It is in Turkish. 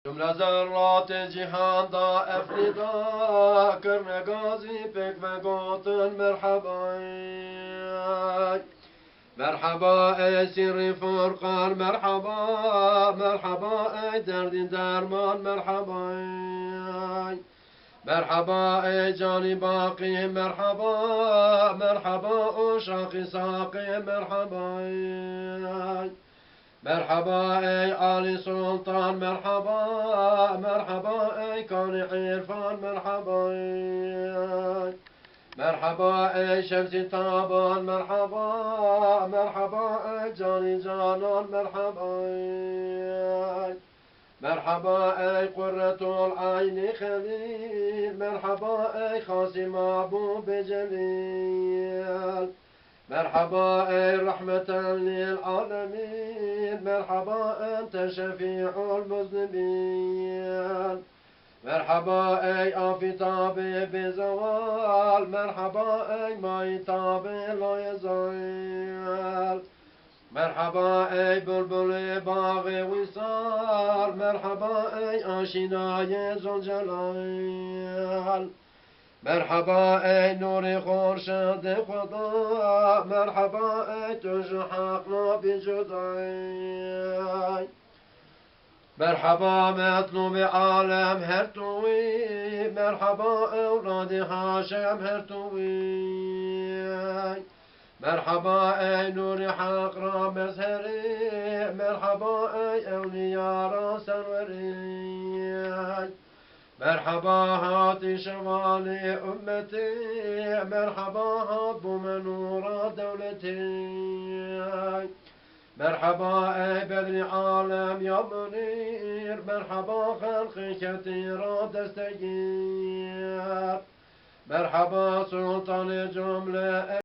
Cümle zerrat cihanda efnida kırne gazi pek ve gotun merhaba. Merhaba ey sirri furkan merhaba. Merhaba ey derdi derman merhaba. Merhaba ey cani baki merhaba. Merhaba o şaki saki merhaba. Merhaba ey Ali Sultan merhaba. Merhaba ey Kani İrfan merhaba. Merhaba ey Şemsi Taban merhaba. Merhaba ey Cani Canan merhaba. Merhaba ey Kurretul Ayni Halil. Merhaba ey Hasim Abu Becelil. Merhaba ey rahmeten lil alemin. Merhaba ente şefi'ul muznibin. Merhaba ey afitabi bizeval. Merhaba ey maitabi la yezal. Merhaba ey bülbülü bağı visal. Merhaba ey aşinayı zülcelal. Merhaba ey nuri khurşid-i Khuda. Merhaba ey tüj hakna bi cüday. Merhaba metlubi alem her tuvi. Merhaba evladi Haşem her tuvi. Merhaba ey nuri hak ra mezheri. Merhaba ey evliyara serveri. Merhaba hati şevali ümmeti. Merhaba habbu menura devleti. Merhaba ey bedri alem ya munir. Merhaba halkı ketira destegir. Merhaba sultanı cümle